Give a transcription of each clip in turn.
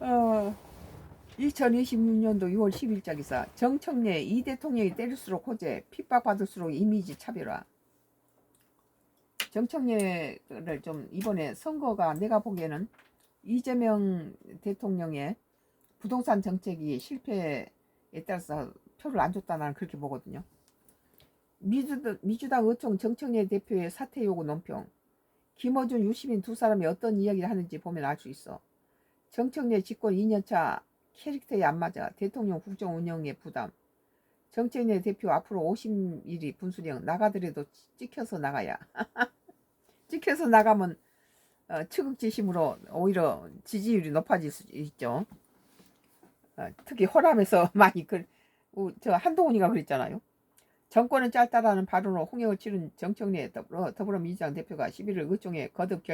어, 2026년도 6월 10일자 기사. 정청래 이 대통령이 때릴수록 호재, 핍박받을수록 이미지 차별화. 정청래를 좀 이번에 선거가 내가 보기에는 이재명 대통령의 부동산 정책이 실패에 따라서 표를 안 줬다, 나는 그렇게 보거든요. 미주당 의총 정청래 대표의 사퇴 요구 논평. 김어준, 유시민 두 사람이 어떤 이야기를 하는지 보면 알 수 있어. 정청래 집권 2년차 캐릭터에 안 맞아. 대통령 국정 운영에 부담. 정청래 대표 앞으로 50일이 분수령. 나가더라도 찍혀서 나가야. 찍혀서 나가면 추극지심으로 오히려 지지율이 높아질 수 있죠. 특히 호남에서 많이 저 한동훈이가 그랬잖아요. 정권은 짧다라는 발언으로 홍역을 치른 정청래 더불어민주당 대표가 11일 의총에 거듭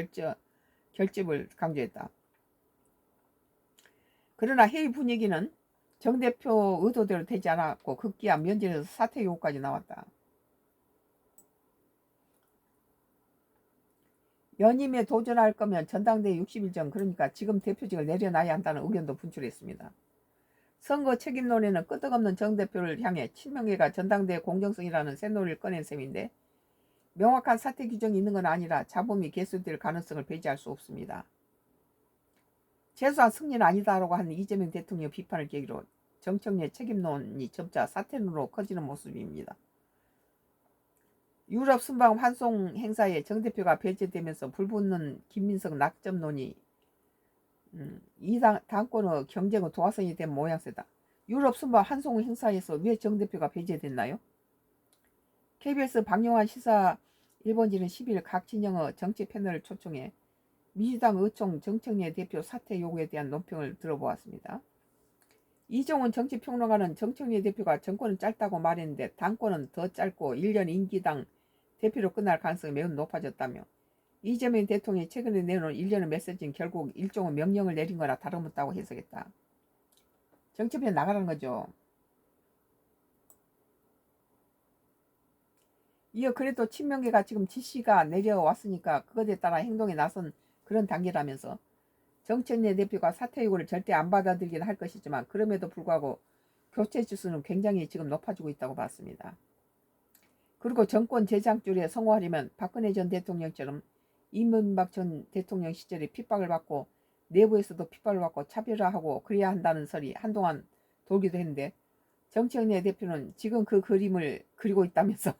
결집을 강조했다. 그러나 회의 분위기는 정 대표 의도대로 되지 않았고 급기야 면전에서 사퇴 요구까지 나왔다. 연임에 도전할 거면 전당대회 60일 전, 그러니까 지금 대표직을 내려놔야 한다는 의견도 분출했습니다. 선거 책임론에는 끄떡없는 정 대표를 향해 친명계가 전당대회 공정성이라는 쇳놀이를 꺼낸 셈인데, 명확한 사퇴 규정이 있는 건 아니라 잡음이 개수될 가능성을 배제할 수 없습니다. 최소한 승리는 아니다라고 하는 이재명 대통령 비판을 계기로 정청래 책임론이 점차 사퇴론으로 커지는 모습입니다. 유럽 순방 환송 행사에 정 대표가 배제되면서 불붙는 김민석 낙점론이 이 당권의 경쟁의 도화선이 된 모양새다. 유럽 순방 환송 행사에서 왜 정 대표가 배제됐나요? KBS 박영환 시사 일본지는 10일 각 진영의 정치 패널을 초청해 민주당 의총 정청래 대표 사퇴 요구에 대한 논평을 들어보았습니다. 이종훈 정치평론가는 정청래 대표가 정권은 짧다고 말했는데 당권은 더 짧고 1년 임기당 대표로 끝날 가능성이 매우 높아졌다며, 이재명 대통령이 최근에 내놓은 일련의 메시지는 결국 일종의 명령을 내린 거나 다름없다고 해석했다. 정치판에 나가라는 거죠. 이어 그래도 친명계가 지금 지시가 내려왔으니까 그것에 따라 행동에 나선 그런 단계라면서 정청래 대표가 사퇴 요구를 절대 안 받아들이긴 할 것이지만 그럼에도 불구하고 교체 지수는 굉장히 지금 높아지고 있다고 봤습니다. 그리고 정권 재창출에 성공하려면 박근혜 전 대통령처럼 이명박 전 대통령 시절에 핍박을 받고 내부에서도 핍박을 받고 차별화하고 그래야 한다는 설이 한동안 돌기도 했는데, 정청래 대표는 지금 그 그림을 그리고 있다면서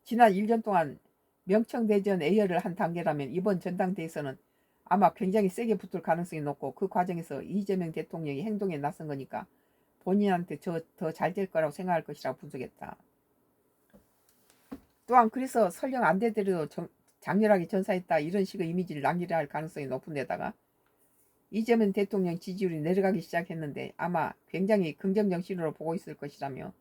지난 1년 동안 명청대전 애열을 한 단계라면 이번 전당대회에서는 아마 굉장히 세게 붙을 가능성이 높고 그 과정에서 이재명 대통령이 행동에 나선 거니까 본인한테 더 잘 될 거라고 생각할 것이라고 분석했다. 또한 그래서 설령 안 되더라도 장렬하게 전사했다 이런 식의 이미지를 남기려 할 가능성이 높은 데다가 이재명 대통령 지지율이 내려가기 시작했는데 아마 굉장히 긍정적 신호로 보고 있을 것이라며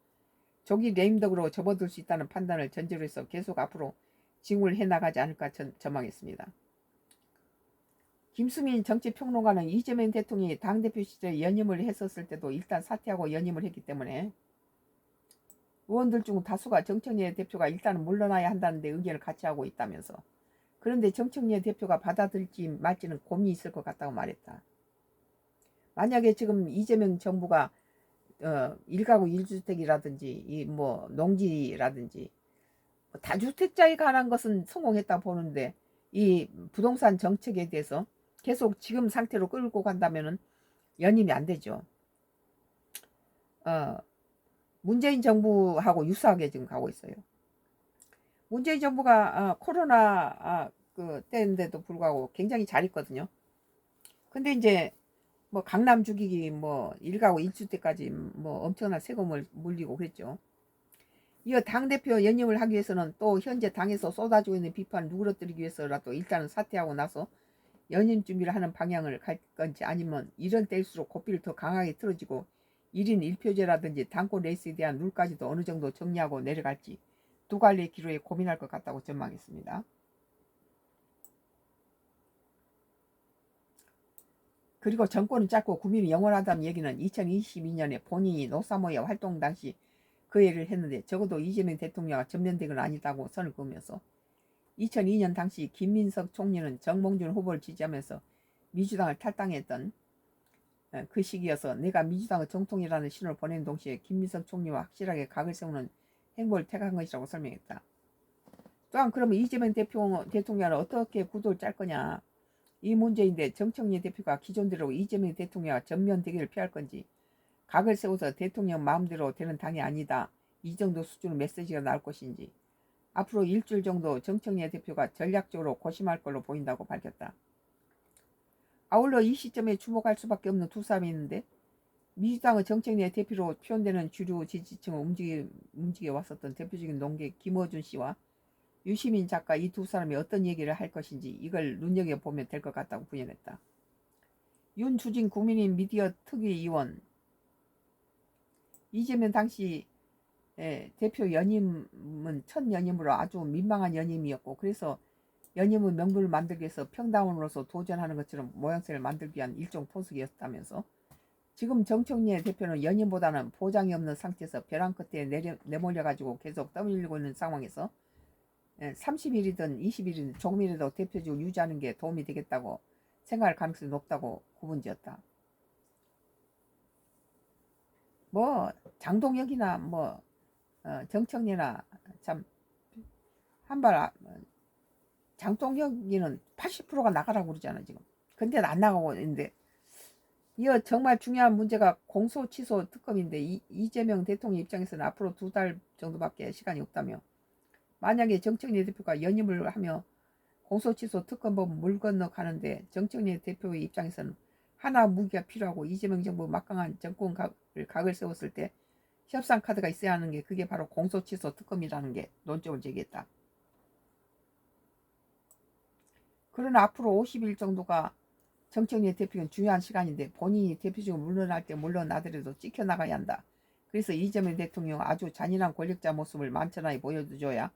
조기 레임덕으로 접어들 수 있다는 판단을 전제로 해서 계속 앞으로 징후를 해나가지 않을까 전망했습니다. 김수민 정치평론가는 이재명 대통령이 당대표 시절에 연임을 했었을 때도 일단 사퇴하고 연임을 했기 때문에 의원들 중 다수가 정청래 대표가 일단은 물러나야 한다는 데 의견을 같이 하고 있다면서, 그런데 정청래 대표가 받아들일지 말지는 고민이 있을 것 같다고 말했다. 만약에 지금 이재명 정부가 일가구 1주택이라든지 뭐 농지라든지 다주택자에 관한 것은 성공했다 보는데 이 부동산 정책에 대해서 계속 지금 상태로 끌고 간다면은 연임이 안 되죠. 문재인 정부하고 유사하게 지금 가고 있어요. 문재인 정부가 코로나 그 때인데도 불구하고 굉장히 잘했거든요. 근데 이제 뭐 강남 죽이기 뭐 1가구 1주택까지 뭐 엄청난 세금을 물리고 그랬죠. 이어 당대표 연임을 하기 위해서는 또 현재 당에서 쏟아지고 있는 비판을 누그러뜨리기 위해서라도 일단은 사퇴하고 나서 연임 준비를 하는 방향을 갈 건지, 아니면 이런 때일수록 고삐를 더 강하게 틀어지고 1인 1표제라든지 당권 레이스에 대한 룰까지도 어느 정도 정리하고 내려갈지 두 갈래의 기로에 고민할 것 같다고 전망했습니다. 그리고 정권은 짧고 국민이 영원하다는 얘기는 2022년에 본인이 노사모의 활동 당시 그 얘기를 했는데 적어도 이재명 대통령과 전면된 건 아니다고 선을 그으면서 2002년 당시 김민석 총리는 정몽준 후보를 지지하면서 민주당을 탈당했던 그 시기여서 내가 민주당의 정통이라는 신호를 보낸 동시에 김민석 총리와 확실하게 각을 세우는 행보를 택한 것이라고 설명했다. 또한 그러면 이재명 대통령은 어떻게 구도를 짤 거냐, 이 문제인데 정청래 대표가 기존대로 이재명 대통령과 전면 대결을 피할 건지, 각을 세워서 대통령 마음대로 되는 당이 아니다, 이 정도 수준의 메시지가 나올 것인지, 앞으로 일주일 정도 정청래 대표가 전략적으로 고심할 걸로 보인다고 밝혔다. 아울러 이 시점에 주목할 수밖에 없는 두 사람이 있는데, 민주당의 정청래 대표로 표현되는 주류 지지층을 움직여 왔었던 대표적인 농객 김어준 씨와 유시민 작가, 이 두 사람이 어떤 얘기를 할 것인지 이걸 눈여겨보면 될 것 같다고 부연했다. 윤주진 국민인 미디어 특위위원, 이재명 당시 대표 연임은 첫 연임으로 아주 민망한 연임이었고, 그래서 연임의 명분을 만들기 위해서 평당원으로서 도전하는 것처럼 모양새를 만들기 위한 일종 포석이었다면서, 지금 정청래 대표는 연임보다는 보장이 없는 상태에서 벼랑 끝에 내몰려가지고 계속 떠밀리고 있는 상황에서 30일이든 20일이든 조금이라도 대표직을 유지하는 게 도움이 되겠다고 생각할 가능성이 높다고 구분지었다. 뭐 장동혁이나 뭐 정청래나 참 한발, 장동혁이는 80%가 나가라고 그러잖아 지금. 근데 안 나가고 있는데, 이어 정말 중요한 문제가 공소 취소 특검인데, 이재명 대통령 입장에서는 앞으로 2달 정도밖에 시간이 없다며, 만약에 정청래 대표가 연임을 하며 공소취소 특검법 물 건너 가는데 정청래 대표의 입장에서는 하나 무기가 필요하고, 이재명 정부 막강한 정권 각을 세웠을 때 협상 카드가 있어야 하는 게, 그게 바로 공소취소 특검이라는 게 논점을 제기했다. 그러나 앞으로 50일 정도가 정청래 대표는 중요한 시간인데, 본인이 대표직을 물러날 때 물러나더라도 지켜나가야 한다. 그래서 이재명 대통령 아주 잔인한 권력자 모습을 만천하에 보여줘야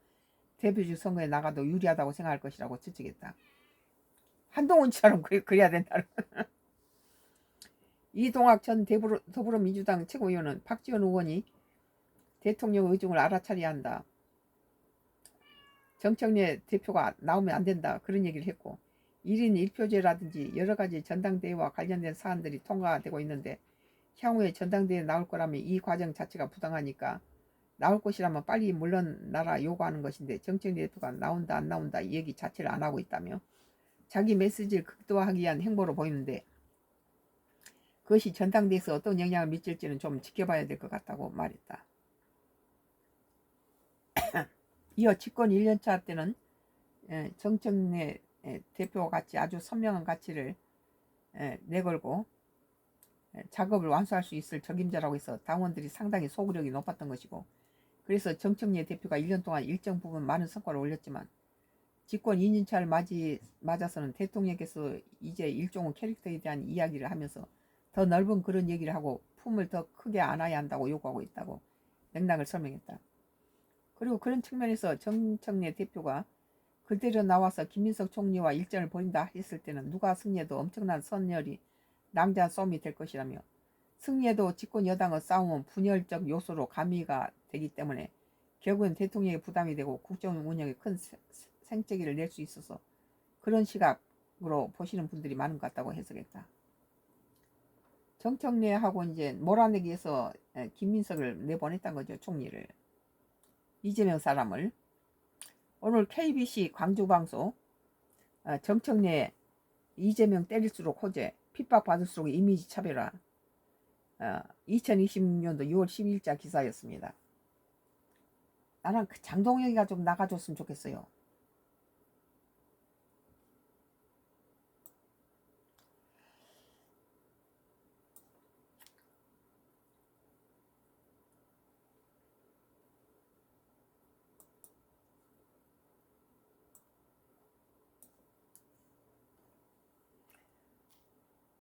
대표직 선거에 나가도 유리하다고 생각할 것이라고 추측했다. 한동훈처럼 그래야 된다. 이동학 전 더불어민주당 최고위원은 박지원 의원이 대통령 의중을 알아차려야 한다, 정청래 대표가 나오면 안 된다, 그런 얘기를 했고, 1인 1표제라든지 여러 가지 전당대회와 관련된 사안들이 통과되고 있는데, 향후에 전당대회에 나올 거라면 이 과정 자체가 부당하니까 나올 것이라면 빨리 물러나라 요구하는 것인데, 정청래 대표가 나온다 안 나온다 이 얘기 자체를 안 하고 있다며 자기 메시지를 극도화하기 위한 행보로 보이는데, 그것이 전당대회에서 어떤 영향을 미칠지는 좀 지켜봐야 될 것 같다고 말했다. 이어 집권 1년차 때는 정청래 대표와 같이 아주 선명한 가치를 내걸고 작업을 완수할 수 있을 적임자라고 해서 당원들이 상당히 소구력이 높았던 것이고, 그래서 정청래 대표가 1년 동안 일정 부분 많은 성과를 올렸지만, 집권 2년차를 맞아서는 대통령께서 이제 일종의 캐릭터에 대한 이야기를 하면서 더 넓은 그런 얘기를 하고 품을 더 크게 안아야 한다고 요구하고 있다고 맥락을 설명했다. 그리고 그런 측면에서 정청래 대표가 그대로 나와서 김민석 총리와 일전을 벌인다 했을 때는 누가 승리해도 엄청난 선열이 낭자한 싸움이 될 것이라며, 승리해도 집권 여당의 싸움은 분열적 요소로 가미가 되기 때문에 결국엔 대통령의 부담이 되고 국정 운영에 큰 생채기를 낼 수 있어서 그런 시각으로 보시는 분들이 많은 것 같다고 해석했다. 정청래하고 이제 몰아내기 위해서 김민석을 내보냈던 거죠, 총리를. 이재명 사람을. 오늘 KBC 광주방송, 정청래 이재명 때릴수록 호재, 핍박받을수록 이미지 차별화, 2020년도 6월 12일자 기사였습니다. 나는 그 장동혁이가 좀 나가줬으면 좋겠어요.